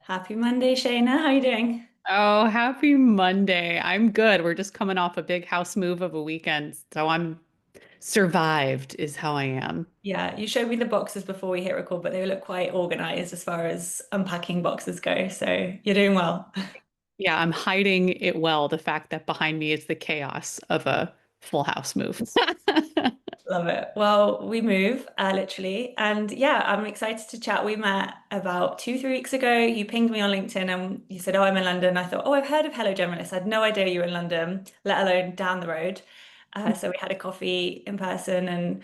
Happy Monday, Shayna. How are you doing? Oh, happy Monday. I'm good. We're just coming off a big house move of a weekend. So I'm survived is how I am. Yeah, you showed me the boxes before we hit record, but they look quite organized as far as unpacking boxes go. So you're doing well. Yeah, I'm hiding it well, the fact that behind me is the chaos of a full house move. Love it. Well, we move, literally. And yeah, I'm excited to chat. We met about 2, 3 weeks ago. You pinged me on LinkedIn and you said, "Oh, I'm in London." I thought, "Oh, I've heard of Hello Generalist." I had no idea you were in London, let alone down the road. So we had a coffee in person and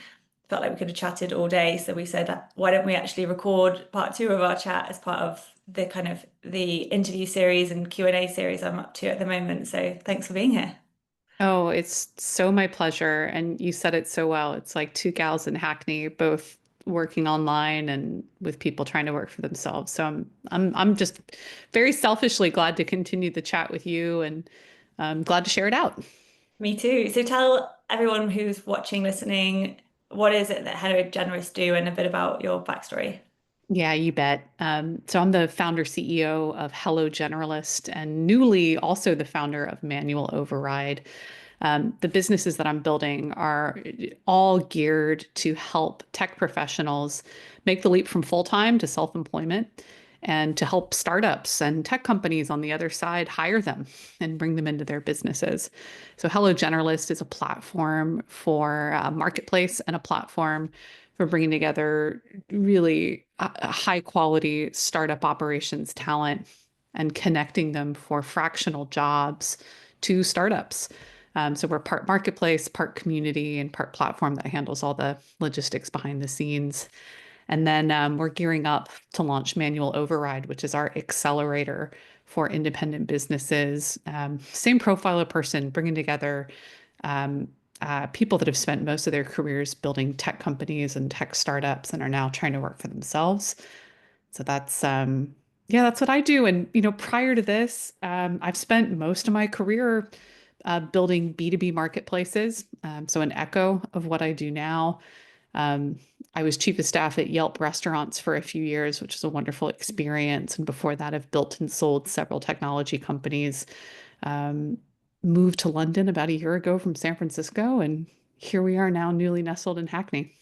felt like we could have chatted all day. So we said, why don't we actually record part two of our chat as part of the kind of the interview series and Q&A series I'm up to at the moment. So thanks for being here. Oh, it's so my pleasure. And you said it so well. It's like two gals in Hackney, both working online and with people trying to work for themselves. So I'm just very selfishly glad to continue the chat with you and I'm glad to share it out. Me too. So tell everyone who's watching, listening, what is it that Hello Generous do and a bit about your backstory. Yeah, you bet. So I'm the founder CEO of Hello Generalist and newly also the founder of Manual Override. The businesses that I'm building are all geared to help tech professionals make the leap from full-time to self-employment and to help startups and tech companies on the other side hire them and bring them into their businesses. So Hello Generalist is a platform for a marketplace and a platform for bringing together really high quality startup operations talent and connecting them for fractional jobs to startups. So we're part marketplace, part community, and part platform that handles all the logistics behind the scenes. And then we're gearing up to launch Manual Override, which is our accelerator for independent businesses. Same profile of person, bringing together um, people that have spent most of their careers building tech companies and tech startups and are now trying to work for themselves. So yeah, that's what I do. And prior to this, I've spent most of my career building B2B marketplaces. So an echo of what I do now. Um, I was chief of staff at Yelp restaurants for a few years, which was a wonderful experience. And before that, I've built and sold several technology companies. Um, Moved to London about a year ago from San Francisco, and here we are now, newly nestled in Hackney.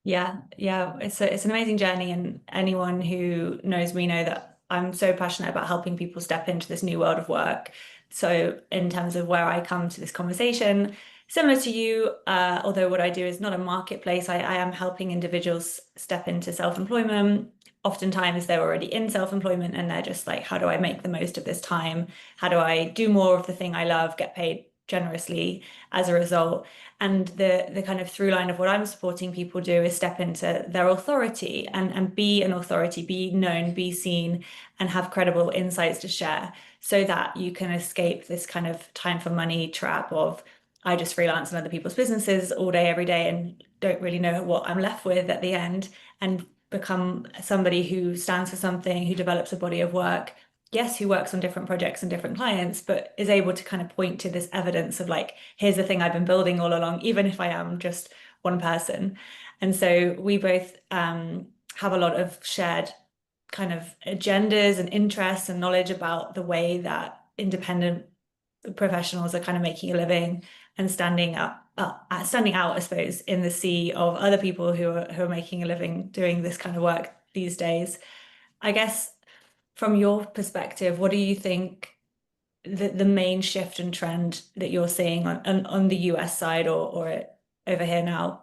Yeah, yeah, it's an amazing journey, and anyone who knows me know that I'm so passionate about helping people step into this new world of work. So, in terms of where I come to this conversation, similar to you, although what I do is not a marketplace, I am helping individuals step into self-employment. Oftentimes, they're already in self-employment and they're just like, how do I make the most of this time? How do I do more of the thing I love, get paid generously as a result? And the kind of through line of what I'm supporting people do is step into their authority and be an authority, be known, be seen, and have credible insights to share so that you can escape this kind of time for money trap of I just freelance in other people's businesses all day, every day, and don't really know what I'm left with at the end, and become somebody who stands for something, who develops a body of work, yes, who works on different projects and different clients, but is able to kind of point to this evidence of like, here's the thing I've been building all along, even if I am just one person. And so we both have a lot of shared kind of agendas and interests and knowledge about the way that independent professionals are kind of making a living and standing out, I suppose, in the sea of other people who are making a living doing this kind of work these days. I guess from your perspective, what do you think the main shift and trend that you're seeing on the US side or over here now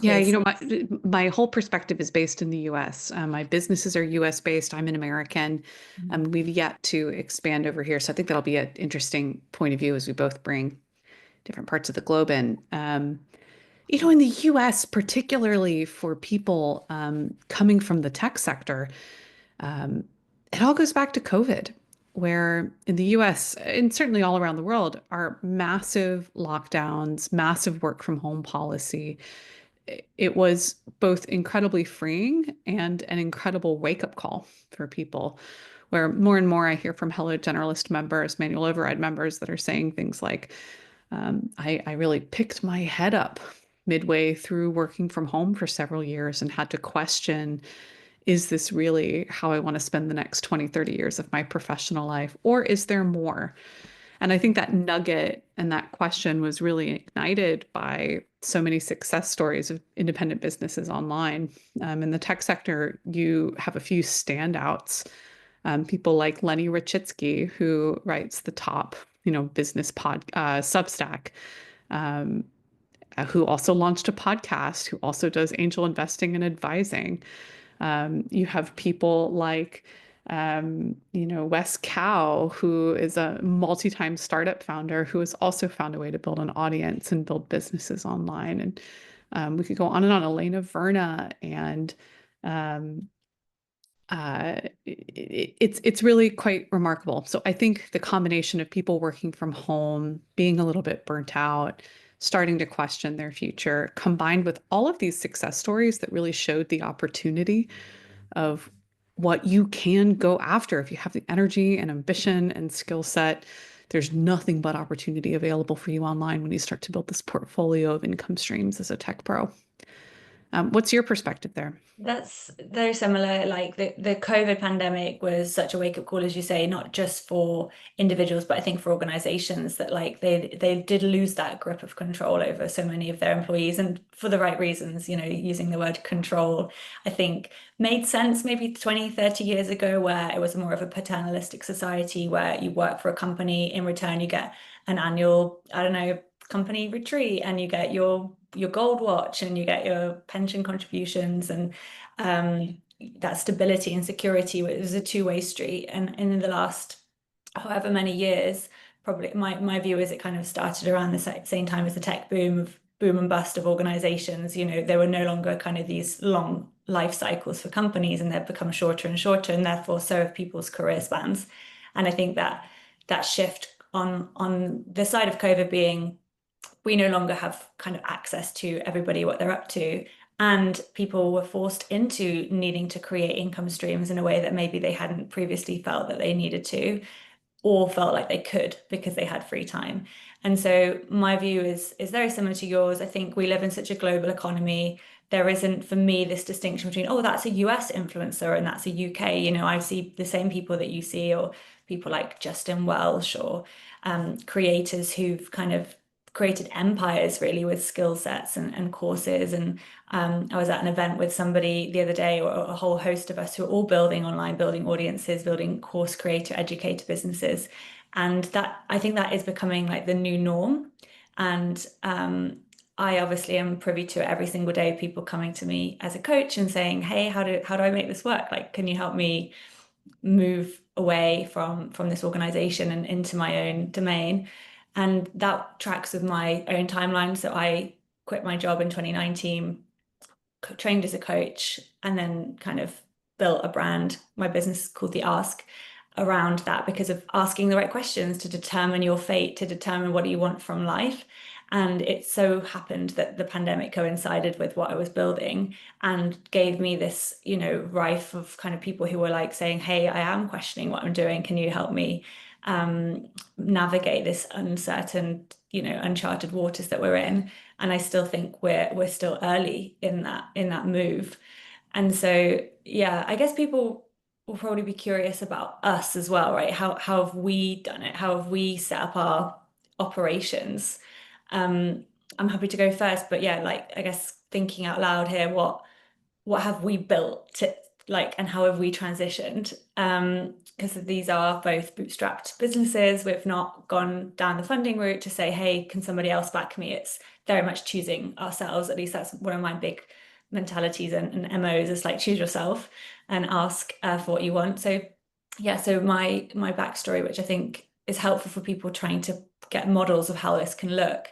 Yeah, is? my whole perspective is based in the US. My businesses are US based. I'm an American. We've yet to expand over here. So I think that'll be an interesting point of view as we both bring different parts of the globe in. In the US, particularly for people coming from the tech sector, um, it all goes back to COVID, where in the US and certainly all around the world are massive lockdowns, massive work from home policy. It was both incredibly freeing and an incredible wake-up call for people, where more and more I hear from Hello Generalist members, Manual Override members that are saying things like, I really picked my head up midway through working from home for several years and had to question is this really how I want to spend the next 20, 30 years of my professional life? Or is there more? And I think that nugget and that question was really ignited by so many success stories of independent businesses online. In the tech sector, you have a few standouts. People like Lenny Rachitsky, who writes the top, business Substack, um, who also launched a podcast, who also does angel investing and advising. You have people like, Wes Cow, who is a multi-time startup founder who has also found a way to build an audience and build businesses online. And we could go on and on. Elena Verna and it's really quite remarkable. So I think the combination of people working from home, being a little bit burnt out, starting to question their future, combined with all of these success stories that really showed the opportunity of what you can go after if you have the energy and ambition and skill set. There's nothing but opportunity available for you online when you start to build this portfolio of income streams as a tech pro. What's your perspective there? That's very similar. Like the COVID pandemic was such a wake-up call, as you say, not just for individuals, but I think for organizations that like they did lose that grip of control over so many of their employees, and for the right reasons, using the word control, I think made sense maybe 20, 30 years ago, where it was more of a paternalistic society where you work for a company, in return you get an annual, I don't know, company retreat, and you get your gold watch and you get your pension contributions, and that stability and security was a two-way street. And in the last however many years, probably my view is it kind of started around the same time as the tech boom and bust of organizations. There were no longer kind of these long life cycles for companies, and they've become shorter and shorter, and therefore so have people's career spans. And I think that shift on the side of COVID being, we no longer have kind of access to everybody, what they're up to. And people were forced into needing to create income streams in a way that maybe they hadn't previously felt that they needed to, or felt like they could because they had free time. And so my view is very similar to yours. I think we live in such a global economy. There isn't, for me, this distinction between, oh, that's a US influencer and that's a UK. I see the same people that you see, or people like Justin Welsh, or creators who've kind of created empires really with skill sets and courses. And I was at an event with somebody the other day, or a whole host of us, who are all building online, building audiences, building course creator, educator businesses. And that, I think that is becoming like the new norm. And I obviously am privy to it every single day, people coming to me as a coach and saying, hey, how do I make this work? Like, can you help me move away from this organization and into my own domain? And that tracks with my own timeline. So I quit my job in 2019, trained as a coach, and then kind of built a brand. My business is called The Ask, around that, because of asking the right questions to determine your fate, to determine what do you want from life. And it so happened that the pandemic coincided with what I was building and gave me this, rife of kind of people who were like saying, hey, I am questioning what I'm doing. Can you help me navigate this uncertain, uncharted waters that we're in? And I still think we're still early in that move. And so, yeah, I guess people will probably be curious about us as well, right? How have we done it? How have we set up our operations? Um, I'm happy to go first, but yeah, like I guess thinking out loud here, what have we built to, like, and how have we transitioned? Because these are both bootstrapped businesses. We've not gone down the funding route to say, hey, can somebody else back me? It's very much choosing ourselves. At least that's one of my big mentalities and MOs, is like choose yourself and ask for what you want. So yeah, so my backstory, which I think is helpful for people trying to get models of how this can look,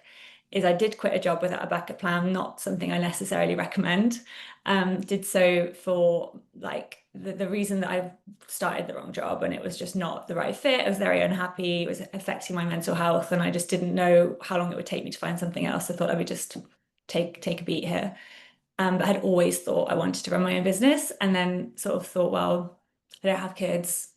is I did quit a job without a backup plan, not something I necessarily recommend. Did so for like the reason that I started the wrong job and it was just not the right fit. I was very unhappy. It was affecting my mental health, and I just didn't know how long it would take me to find something else. I thought I would just take a beat here. But I had always thought I wanted to run my own business, and then sort of thought, well, I don't have kids.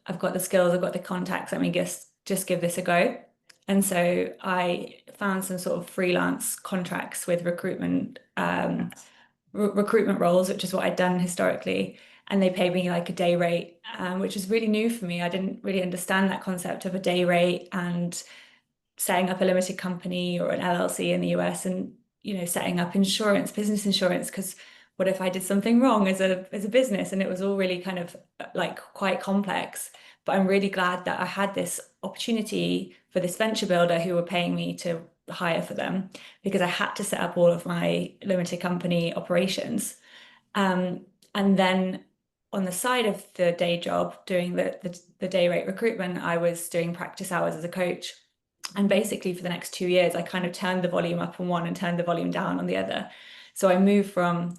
I've got the skills, I've got the contacts. Let me just give this a go. And so I found some sort of freelance contracts with recruitment roles, which is what I'd done historically. and they pay me like a day rate, which is really new for me. I didn't really understand that concept of a day rate and setting up a limited company or an LLC in the US, and setting up insurance, business insurance, because what if I did something wrong as a business? And it was all really kind of like quite complex. But I'm really glad that I had this opportunity for this venture builder who were paying me to hire for them, because I had to set up all of my limited company operations. Um, and then on the side of the day job, doing the day rate recruitment, I was doing practice hours as a coach. And basically, for the next 2 years, I kind of turned the volume up on one and turned the volume down on the other. So I moved from,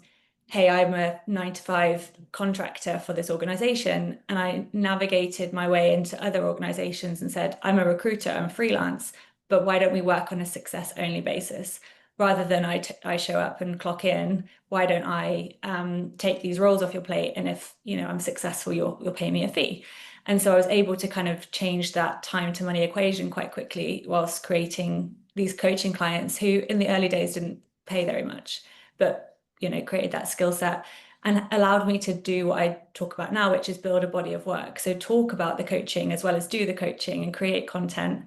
hey, I'm a 9 to 5 contractor for this organization, and I navigated my way into other organizations and said, I'm a recruiter, I'm freelance, but why don't we work on a success only basis? Rather than I show up and clock in, why don't I take these roles off your plate? And if I'm successful, you'll pay me a fee. And so I was able to kind of change that time to money equation quite quickly whilst creating these coaching clients who in the early days didn't pay very much, but created that skill set and allowed me to do what I talk about now, which is build a body of work. So talk about the coaching as well as do the coaching and create content.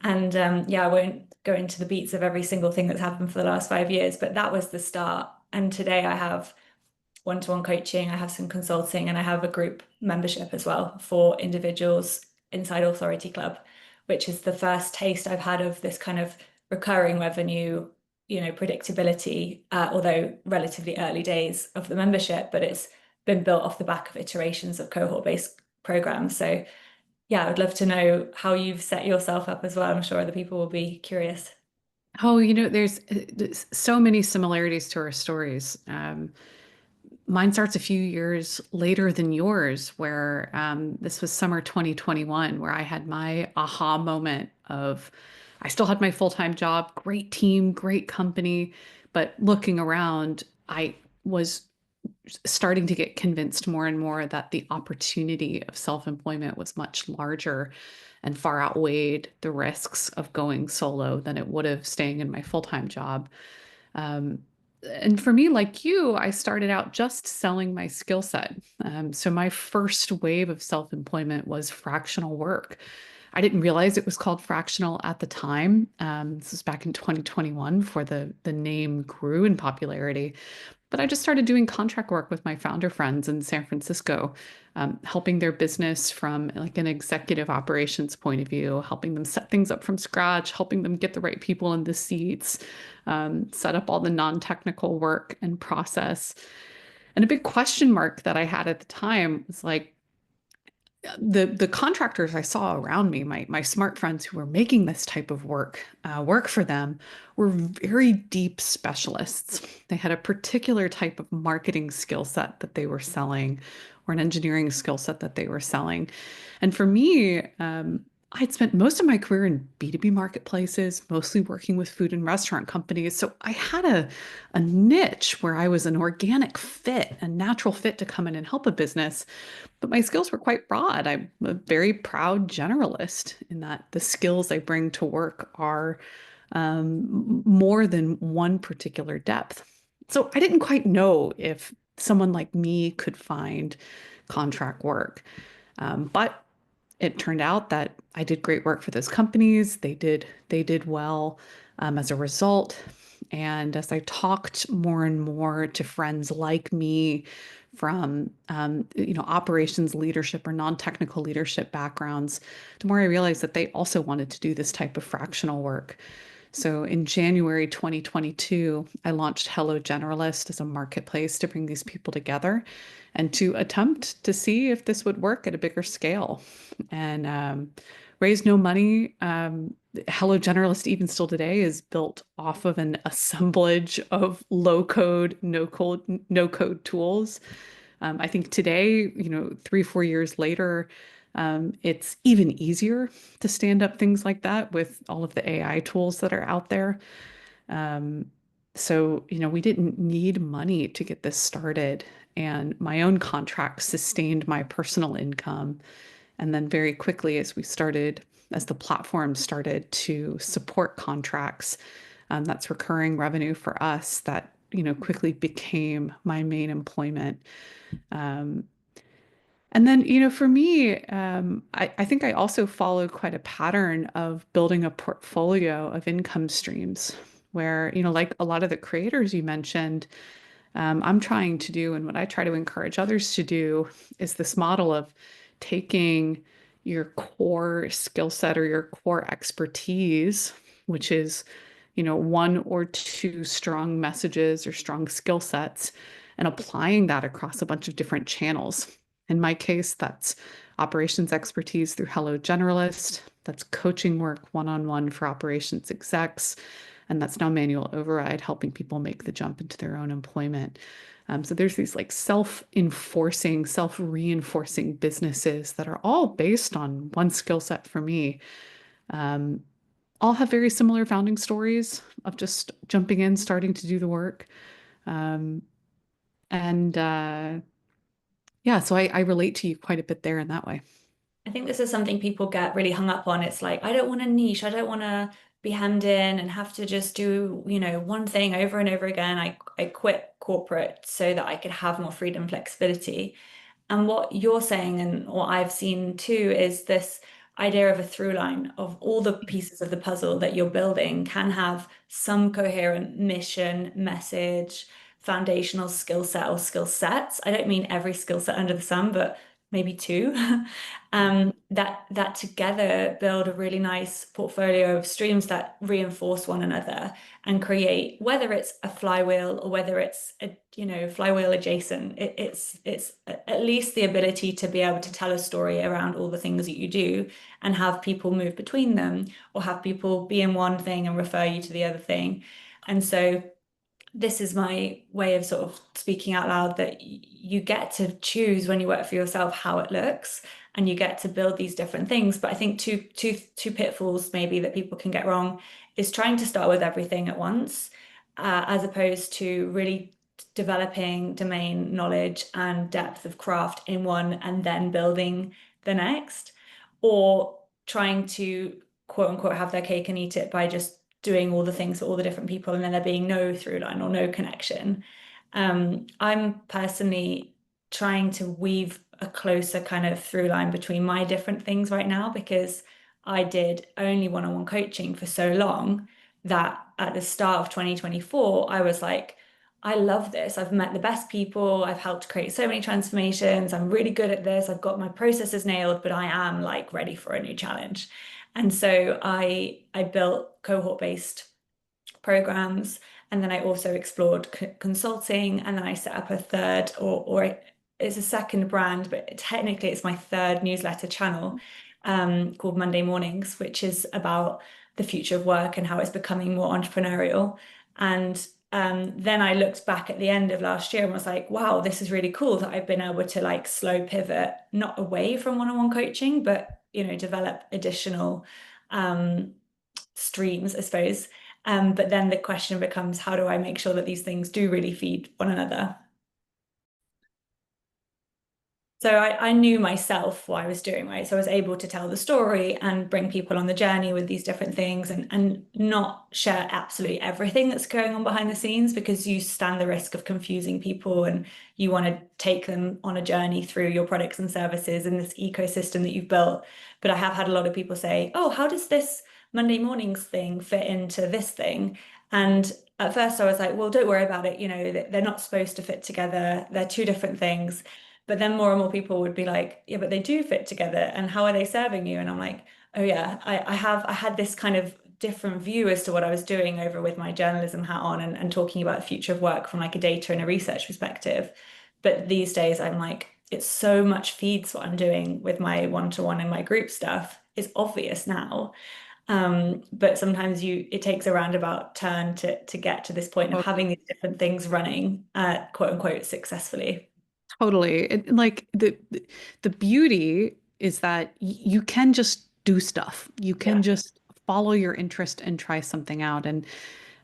And yeah, I won't go into the beats of every single thing that's happened for the last 5 years, but that was the start. And today I have one-to-one coaching, I have some consulting, and I have a group membership as well for individuals inside Authority Club, which is the first taste I've had of this kind of recurring revenue, predictability, although relatively early days of the membership, but it's been built off the back of iterations of cohort-based programs. So yeah, I would love to know how you've set yourself up as well. I'm sure other people will be curious. Oh, there's so many similarities to our stories. Mine starts a few years later than yours, where this was summer 2021, where I had my aha moment of I still had my full-time job, great team, great company, but looking around, I was starting to get convinced more and more that the opportunity of self-employment was much larger and far outweighed the risks of going solo than it would have staying in my full-time job. Um, and for me, like you, I started out just selling my skill set. So my first wave of self-employment was fractional work. I didn't realize it was called fractional at the time. This was back in 2021 before the name grew in popularity. But I just started doing contract work with my founder friends in San Francisco, helping their business from like an executive operations point of view, helping them set things up from scratch, helping them get the right people in the seats, set up all the non-technical work and process. And a big question mark that I had at the time was like, the contractors I saw around me, my smart friends who were making this type of work for them, were very deep specialists. They had a particular type of marketing skill set that they were selling, or an engineering skill set that they were selling. And for me, I'd spent most of my career in B2B marketplaces, mostly working with food and restaurant companies. So I had a niche where I was an organic fit, a natural fit to come in and help a business. But my skills were quite broad. I'm a very proud generalist in that the skills I bring to work are more than one particular depth. So I didn't quite know if someone like me could find contract work. But it turned out that I did great work for those companies. They did well as a result. And as I talked more and more to friends like me from operations leadership or non-technical leadership backgrounds, the more I realized that they also wanted to do this type of fractional work. So in January 2022, I launched Hello Generalist as a marketplace to bring these people together and to attempt to see if this would work at a bigger scale. And raised no money. Hello Generalist, even still today, is built off of an assemblage of low code, no code tools. I think today, 3, 4 years later, it's even easier to stand up things like that with all of the AI tools that are out there. Um, so, we didn't need money to get this started. And my own contract sustained my personal income. And then very quickly, as the platform started to support contracts, that's recurring revenue for us that, quickly became my main employment. Um, And then, for me, I think I also follow quite a pattern of building a portfolio of income streams where, like a lot of the creators you mentioned, I'm trying to do, and what I try to encourage others to do is this model of taking your core skill set or your core expertise, which is, one or two strong messages or strong skill sets, and applying that across a bunch of different channels. In my case, that's operations expertise through Hello Generalist. That's coaching work one-on-one for operations execs. And that's now manual override, helping people make the jump into their own employment. So there's these like self-enforcing, self-reinforcing businesses that are all based on one skill set for me. Um, all have very similar founding stories of just jumping in, starting to do the work. Um, and yeah, so I relate to you quite a bit there in that way. I think this is something people get really hung up on. It's like, I don't want a niche. I don't want to be hemmed in and have to just do, one thing over and over again. I quit corporate so that I could have more freedom, flexibility. And what you're saying and what I've seen too is this idea of a through line of all the pieces of the puzzle that you're building can have some coherent mission, message, foundational skill set or skill sets. I don't mean every skill set under the sun, but maybe two. That together build a really nice portfolio of streams that reinforce one another and create, whether it's a flywheel or whether it's a flywheel adjacent, it's at least the ability to be able to tell a story around all the things that you do and have people move between them or have people be in one thing and refer you to the other thing. And so this is my way of sort of speaking out loud that you get to choose when you work for yourself how it looks and you get to build these different things. But I think two pitfalls maybe that people can get wrong is trying to start with everything at once, as opposed to really developing domain knowledge and depth of craft in one and then building the next, or trying to quote unquote have their cake and eat it by just doing all the things for all the different people and then there being no through line or no connection. I'm personally trying to weave a closer kind of through line between my different things right now because I did only one-on-one coaching for so long that at the start of 2024, I was like, I love this. I've met the best people. I've helped create so many transformations. I'm really good at this. I've got my processes nailed, but I am like ready for a new challenge. And so I built cohort-based programs, and then I also explored consulting, and then I set up a third, or it's a second brand, but technically it's my third newsletter channel, called Monday Mornings, which is about the future of work and how it's becoming more entrepreneurial. And then I looked back at the end of last year and was like, wow, this is really cool that I've been able to like slow pivot, not away from one-on-one coaching, but develop additional um, streams, I suppose. But then the question becomes, how do I make sure that these things do really feed one another? So I knew myself what I was doing, right? So I was able to tell the story and bring people on the journey with these different things and not share absolutely everything that's going on behind the scenes because you stand the risk of confusing people and you want to take them on a journey through your products and services and this ecosystem that you've built. But I have had a lot of people say, oh, how does this Monday mornings thing fit into this thing? And at first I was like, well, don't worry about it. They're not supposed to fit together. They're two different things. But then more and more people would be like, yeah, but they do fit together. And how are they serving you? And I'm like, oh yeah, I had this kind of different view as to what I was doing over with my journalism hat on and talking about the future of work from like a data and a research perspective. But these days I'm like, it's so much feeds what I'm doing with my one-to-one and my group stuff. It's obvious now. But sometimes it takes a roundabout turn to get to this point of having these different things running, quote unquote, successfully. Totally. Like the beauty is that you can just do stuff. You can Yeah. just follow your interest and try something out. And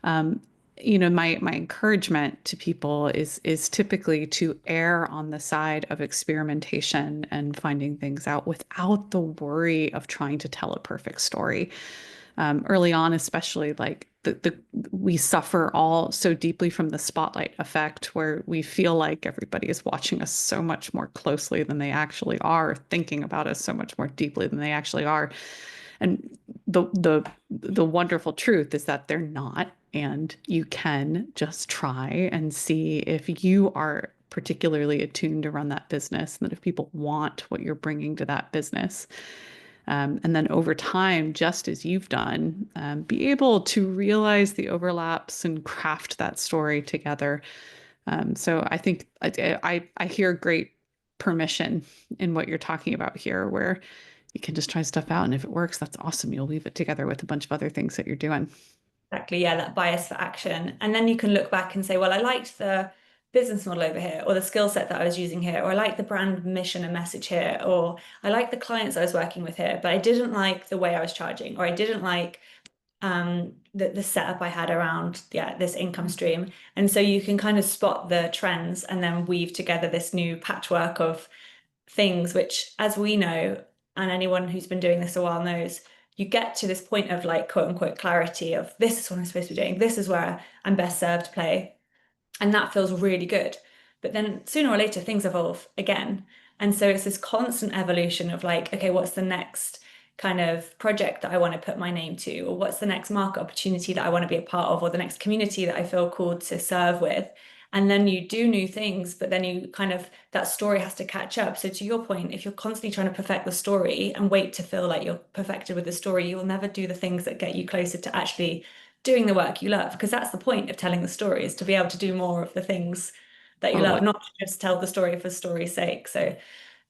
um, my encouragement to people is typically to err on the side of experimentation and finding things out without the worry of trying to tell a perfect story. Early on, especially like we suffer all so deeply from the spotlight effect, where we feel like everybody is watching us so much more closely than they actually are, thinking about us so much more deeply than they actually are. And the wonderful truth is that they're not, and you can just try and see if you are particularly attuned to run that business, and that if people want what you're bringing to that business. And then over time, just as you've done, be able to realize the overlaps and craft that story together. So I think I hear great permission in what you're talking about here, where you can just try stuff out. And if it works, that's awesome. You'll weave it together with a bunch of other things that you're doing. Exactly, yeah, that bias for action. And then you can look back and say, well, I liked the business model over here, or the skill set that I was using here, or I like the brand mission and message here, or I like the clients I was working with here, but I didn't like the way I was charging, or I didn't like the setup I had around, yeah, this income stream. And so you can kind of spot the trends and then weave together this new patchwork of things, which, as we know, and anyone who's been doing this a while knows, you get to this point of like quote unquote clarity of this is what I'm supposed to be doing, this is where I'm best served to play. And that feels really good. But then sooner or later, things evolve again. And so it's this constant evolution of like, okay, what's the next kind of project that I want to put my name to? Or what's the next market opportunity that I want to be a part of? Or the next community that I feel called to serve with? And then you do new things, but then you kind of, that story has to catch up. So to your point, if you're constantly trying to perfect the story and wait to feel like you're perfected with the story, you will never do the things that get you closer to actually doing the work you love, because that's the point of telling the story, is to be able to do more of the things that you love, Totally. not just tell the story for story's sake. So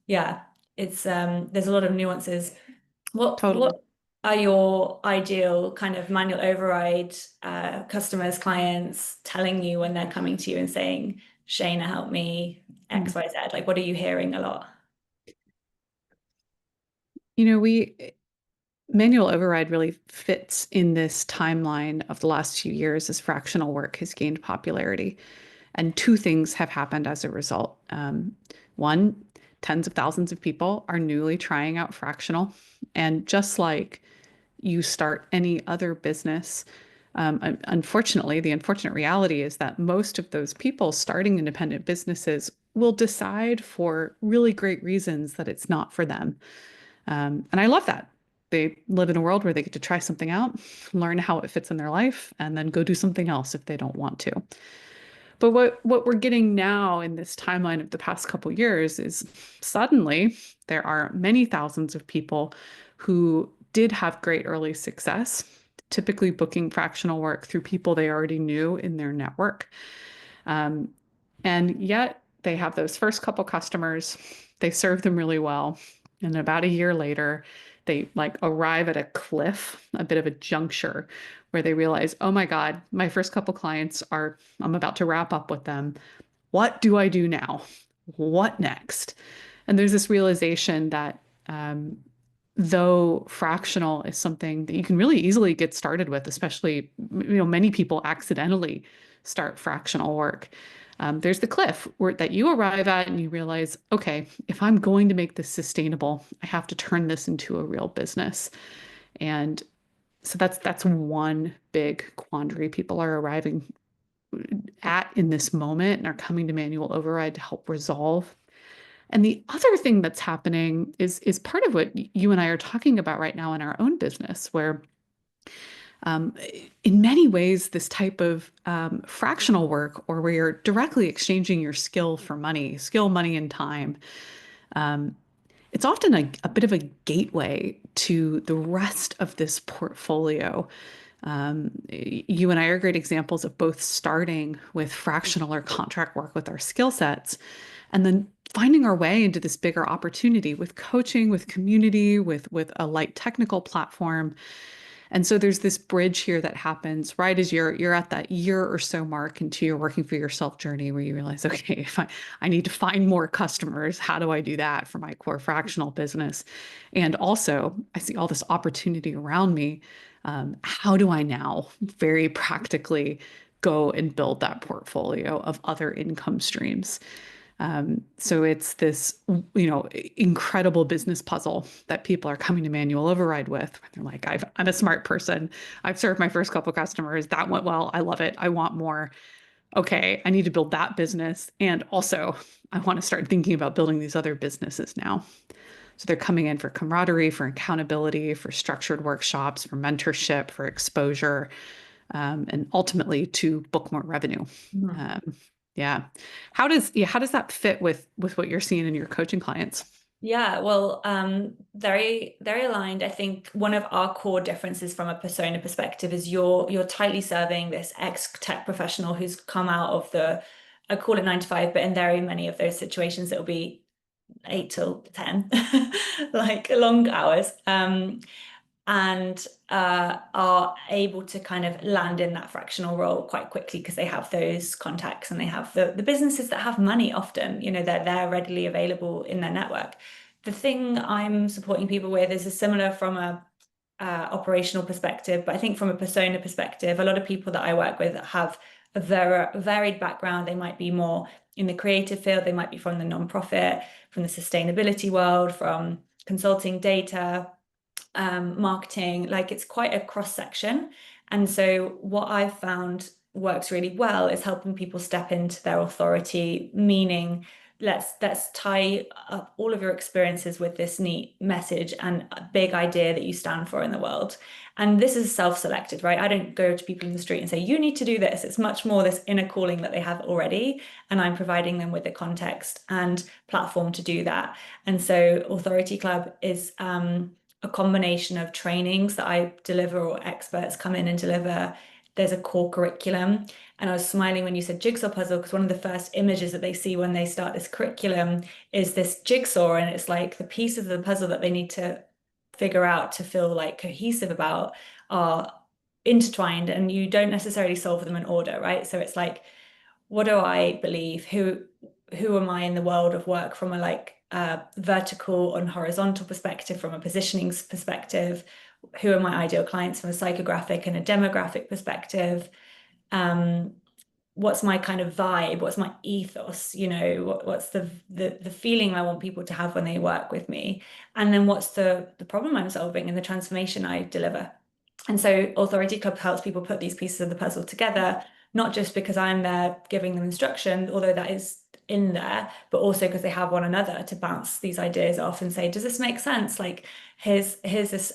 yeah, it's there's a lot of nuances. What Totally. are your ideal kind of manual override customers, clients telling you when they're coming to you and saying, Shayna, help me, Hmm. XYZ? Like, what are you hearing a lot? We manual override really fits in this timeline of the last few years as fractional work has gained popularity. And two things have happened as a result. One, tens of thousands of people are newly trying out fractional. And just like you start any other business, unfortunately, the unfortunate reality is that most of those people starting independent businesses will decide for really great reasons that it's not for them. And I love that. They live in a world where they get to try something out, learn how it fits in their life, and then go do something else if they don't want to. But what we're getting now in this timeline of the past couple years is suddenly there are many thousands of people who did have great early success, typically booking fractional work through people they already knew in their network. Um, and yet they have those first couple customers, they serve them really well. And about a year later, they like arrive at a cliff, a bit of a juncture where they realize, oh my God, my first couple clients are, I'm about to wrap up with them. What do I do now? What next? And there's this realization that though fractional is something that you can really easily get started with, especially, many people accidentally start fractional work. There's the cliff that you arrive at and you realize, okay, if I'm going to make this sustainable, I have to turn this into a real business. And so that's one big quandary people are arriving at in this moment and are coming to manual override to help resolve. And the other thing that's happening is part of what you and I are talking about right now in our own business, where um, in many ways, this type of fractional work, or where you're directly exchanging your skill for money, skill, money, and time, um, it's often a bit of a gateway to the rest of this portfolio. You and I are great examples of both starting with fractional or contract work with our skill sets and then finding our way into this bigger opportunity with coaching, with community, with a light technical platform. And so there's this bridge here that happens right as you're at that year or so mark into your working for yourself journey, where you realize, okay, if I need to find more customers, how do I do that for my core fractional business? And also, I see all this opportunity around me. How do I now very practically go and build that portfolio of other income streams? So it's this, incredible business puzzle that people are coming to Manual Override with. They're like, I'm a smart person. I've served my first couple customers. That went well. I love it. I want more. Okay, I need to build that business. And also, I want to start thinking about building these other businesses now. So they're coming in for camaraderie, for accountability, for structured workshops, for mentorship, for exposure, and ultimately to book more revenue. Mhm. Um, yeah. How does that fit with what you're seeing in your coaching clients? Yeah, well, very, very aligned. I think one of our core differences from a persona perspective is you're tightly serving this ex-tech professional who's come out of I call it 9 to 5, but in very many of those situations, it'll be 8 till 10, like long hours. And are able to kind of land in that fractional role quite quickly because they have those contacts and they have the businesses that have money often, they're there readily available in their network. The thing I'm supporting people with is a similar from a operational perspective, but I think from a persona perspective, a lot of people that I work with have a very varied background. They might be more in the creative field, they might be from the nonprofit, from the sustainability world, from consulting, data, marketing, like it's quite a cross section. And so what I've found works really well is helping people step into their authority, meaning let's tie up all of your experiences with this neat message and a big idea that you stand for in the world. And this is self-selected, right? I don't go to people in the street and say, you need to do this. It's much more this inner calling that they have already. And I'm providing them with the context and platform to do that. And so Authority Club is a combination of trainings that I deliver or experts come in and deliver. There's a core curriculum. And I was smiling when you said jigsaw puzzle, because one of the first images that they see when they start this curriculum is this jigsaw. And it's like the pieces of the puzzle that they need to figure out to feel like cohesive about are intertwined, and you don't necessarily solve them in order, right? So it's like, what do I believe? Who am I in the world of work from a vertical and horizontal perspective, from a positioning perspective? Who are my ideal clients from a psychographic and a demographic perspective? Um, what's my kind of vibe? What's my ethos? What's the feeling I want people to have when they work with me? And then what's the problem I'm solving and the transformation I deliver? And so Authority Club helps people put these pieces of the puzzle together, not just because I'm there giving them instruction, although that is in there, but also because they have one another to bounce these ideas off and say, does this make sense? Like, here's this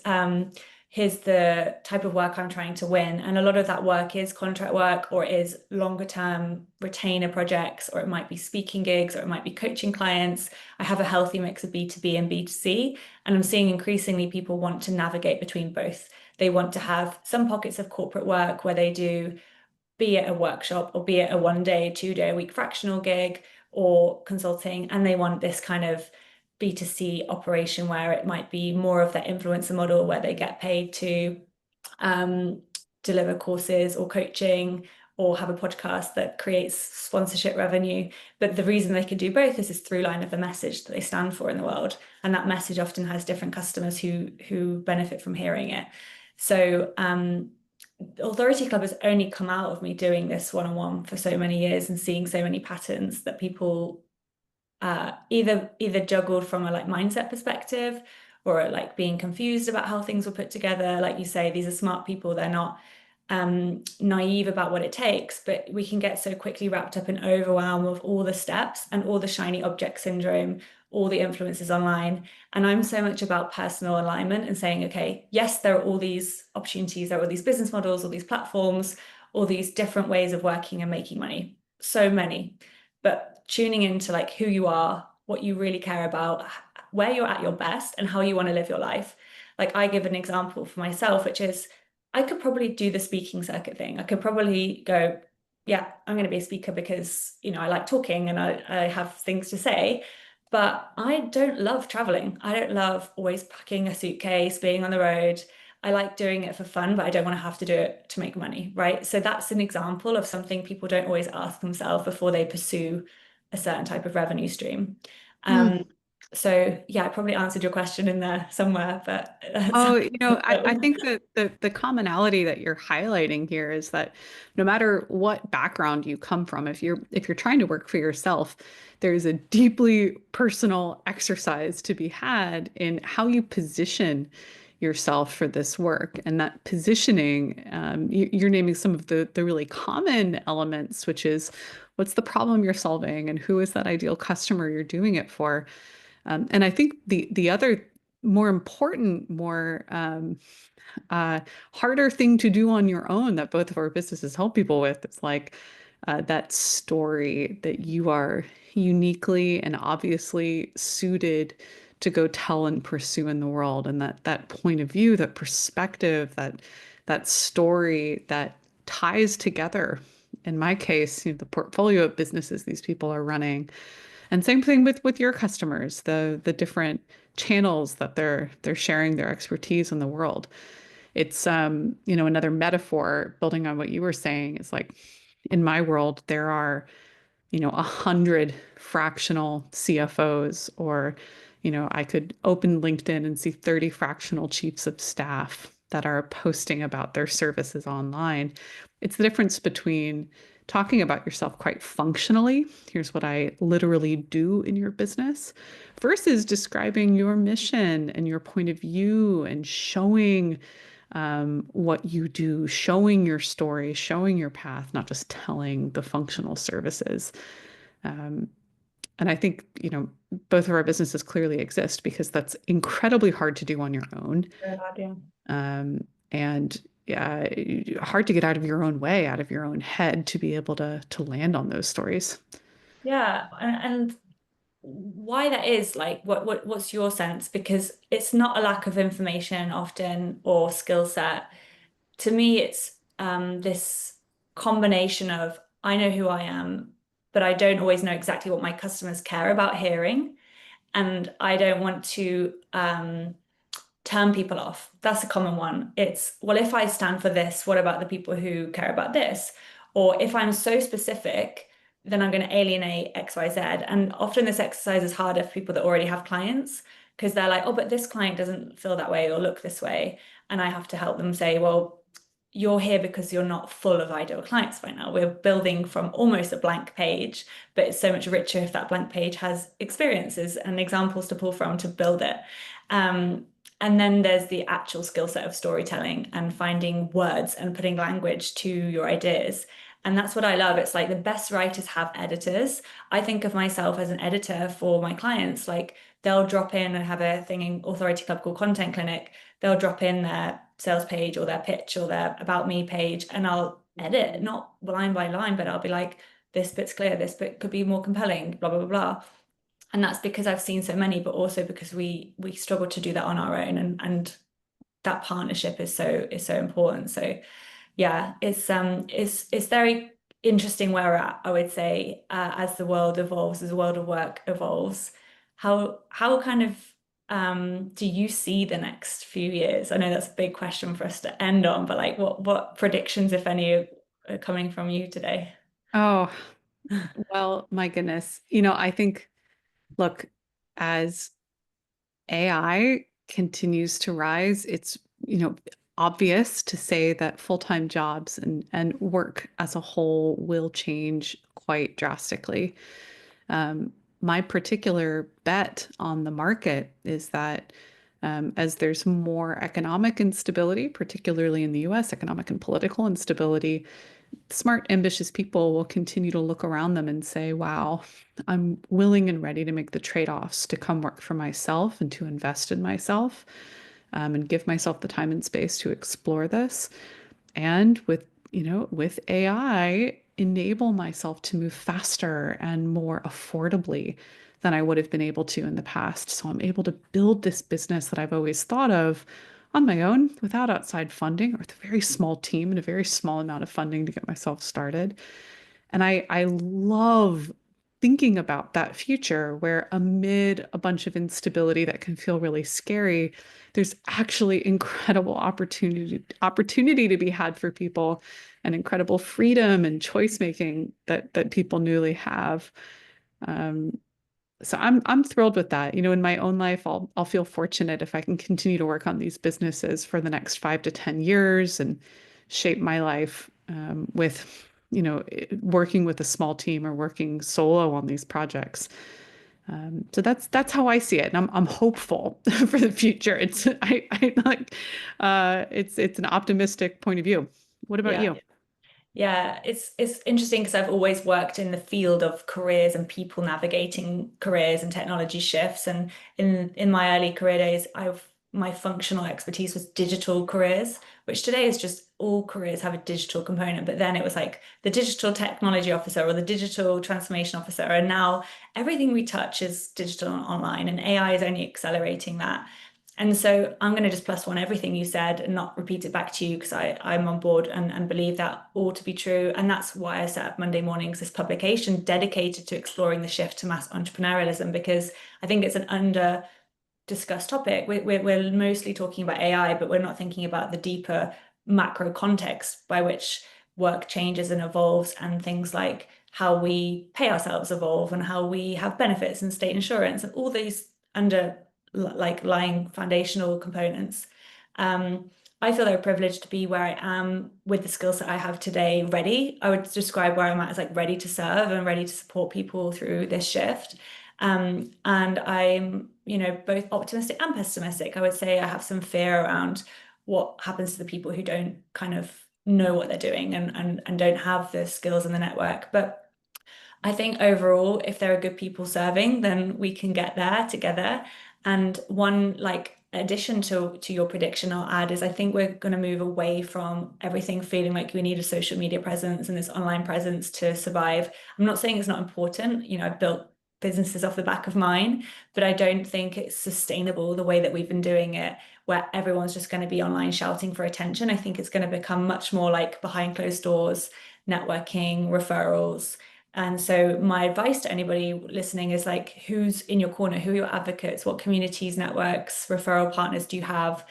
here's the type of work I'm trying to win. And a lot of that work is contract work, or is longer term retainer projects, or it might be speaking gigs, or it might be coaching clients. I have a healthy mix of B2B and B2C, and I'm seeing increasingly people want to navigate between both. They want to have some pockets of corporate work where they do, be it a workshop or be it a 1 day, 2 day a week fractional gig or consulting, and they want this kind of B2C operation where it might be more of that influencer model where they get paid to um, deliver courses or coaching or have a podcast that creates sponsorship revenue. But the reason they can do both is this through line of the message that they stand for in the world. And that message often has different customers who benefit from hearing it. So Authority Club has only come out of me doing this one-on-one for so many years and seeing so many patterns that people either juggled from a mindset perspective, or being confused about how things were put together. Like you say, these are smart people. They're not naive about what it takes, but we can get so quickly wrapped up in overwhelm of all the steps and all the shiny object syndrome, all the influences online. And I'm so much about personal alignment and saying, okay, yes, there are all these opportunities, there are all these business models, all these platforms, all these different ways of working and making money, so many. But tuning into who you are, what you really care about, where you're at your best, and how you want to live your life. I give an example for myself, which is I could probably do the speaking circuit thing. I could probably go, yeah, I'm going to be a speaker because, I like talking and I have things to say. But I don't love traveling. I don't love always packing a suitcase, being on the road. I like doing it for fun, but I don't want to have to do it to make money, right? So that's an example of something people don't always ask themselves before they pursue a certain type of revenue stream. Mm. Um, So yeah, I probably answered your question in there somewhere, but that's Oh, I think that the commonality that you're highlighting here is that no matter what background you come from, if you're trying to work for yourself, there's a deeply personal exercise to be had in how you position yourself for this work. And that positioning, you're naming some of the really common elements, which is what's the problem you're solving and who is that ideal customer you're doing it for. And I think the other more important, more uh, harder thing to do on your own that both of our businesses help people with is like that story that you are uniquely and obviously suited to go tell and pursue in the world, and that point of view, that perspective, that story that ties together. In my case, the portfolio of businesses these people are running, and same thing with your customers, the different channels that they're sharing their expertise in the world. It's another metaphor building on what you were saying is like in my world, there are 100 fractional CFOs, or I could open LinkedIn and see 30 fractional chiefs of staff that are posting about their services online. It's the difference between talking about yourself quite functionally, here's what I literally do in your business, versus describing your mission and your point of view and showing what you do, showing your story, showing your path, not just telling the functional services. Um, and I think, both of our businesses clearly exist because that's incredibly hard to do on your own. very hard, yeah. And hard to get out of your own way, out of your own head to be able to land on those stories. Yeah, and why that is, like, what's your sense? Because it's not a lack of information often or skill set. To me, it's this combination of I know who I am, but I don't always know exactly what my customers care about hearing, and I don't want to turn people off. That's a common one. It's, well, if I stand for this, what about the people who care about this? Or if I'm so specific, then I'm going to alienate XYZ. And often this exercise is harder for people that already have clients because they're like, oh, but this client doesn't feel that way or look this way. And I have to help them say, well, you're here because you're not full of ideal clients right now. We're building from almost a blank page, but it's so much richer if that blank page has experiences and examples to pull from to build it. Um, and then there's the actual skill set of storytelling and finding words and putting language to your ideas. And that's what I love. It's like the best writers have editors. I think of myself as an editor for my clients. Like they'll drop in and have a thing in Authority Club called Content Clinic. They'll drop in their sales page or their pitch or their about me page, and I'll edit, not line by line, but I'll be like, this bit's clear, this bit could be more compelling, blah, blah, blah, blah. And that's because I've seen so many, but also because we struggle to do that on our own, and that partnership is so important. So yeah, it's very interesting where we're at, I would say, as the world evolves, as the world of work evolves. How kind of do you see the next few years? I know that's a big question for us to end on, but like what predictions, if any, are coming from you today? Oh, well, my goodness. I think, look, as AI continues to rise, it's, obvious to say that full-time jobs and work as a whole will change quite drastically. Um, my particular bet on the market is that as there's more economic instability, particularly in the US, economic and political instability, smart, ambitious people will continue to look around them and say, wow, I'm willing and ready to make the trade-offs to come work for myself and to invest in myself, and give myself the time and space to explore this. And with AI, enable myself to move faster and more affordably than I would have been able to in the past. So I'm able to build this business that I've always thought of on my own without outside funding or with a very small team and a very small amount of funding to get myself started. And I love thinking about that future where amid a bunch of instability that can feel really scary, there's actually incredible opportunity to be had for people, and incredible freedom and choice making that people newly have. Um, So I'm thrilled with that. In my own life, I'll feel fortunate if I can continue to work on these businesses for the next 5 to 10 years and shape my life with, working with a small team or working solo on these projects. So that's how I see it, and I'm hopeful for the future. I like it's an optimistic point of view. What about Yeah. you? Yeah, it's interesting because I've always worked in the field of careers and people navigating careers and technology shifts. And in my early career days, my functional expertise was digital careers, which today is just all careers have a digital component. But then it was like the digital technology officer or the digital transformation officer. And now everything we touch is digital and online, and AI is only accelerating that. And so I'm going to just plus one everything you said and not repeat it back to you because I'm on board and believe that all to be true. And that's why I set up Monday Mornings, this publication dedicated to exploring the shift to mass entrepreneurialism, because I think it's an under discussed topic. We're mostly talking about AI, but we're not thinking about the deeper macro context by which work changes and evolves, and things like how we pay ourselves evolve and how we have benefits and state insurance and all these under like lying foundational components. Um, I feel very privileged to be where I am with the skill set I have today, ready. I would describe where I'm at as like ready to serve and ready to support people through this shift. And I'm, both optimistic and pessimistic. I would say I have some fear around what happens to the people who don't kind of know what they're doing and don't have the skills in the network. But I think overall, if there are good people serving, then we can get there together. And one like addition to your prediction I'll add is I think we're going to move away from everything feeling like we need a social media presence and this online presence to survive. I'm not saying it's not important. I've built businesses off the back of mine, but I don't think it's sustainable the way that we've been doing it, where everyone's just going to be online shouting for attention. I think it's going to become much more like behind closed doors, networking, referrals. And so my advice to anybody listening is like, who's in your corner? Who are your advocates? What communities, networks, referral partners do you have?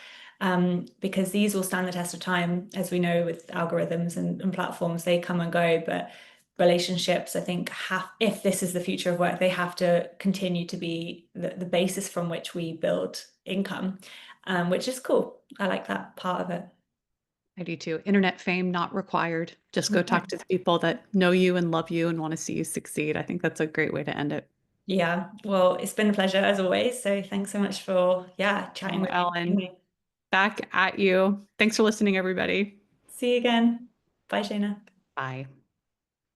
Because these will stand the test of time, as we know with algorithms and platforms, they come and go. But relationships, I think, if this is the future of work, they have to continue to be the basis from which we build income, which is cool. I like that part of it. I do too. Internet fame not required. Just go talk to the people that know you and love you and want to see you succeed. I think that's a great way to end it. Yeah, well, it's been a pleasure as always. So thanks so much for, yeah, chatting Oh, with Ellen, me. back at you. Thanks for listening, everybody. See you again. Bye, Shaina. Bye.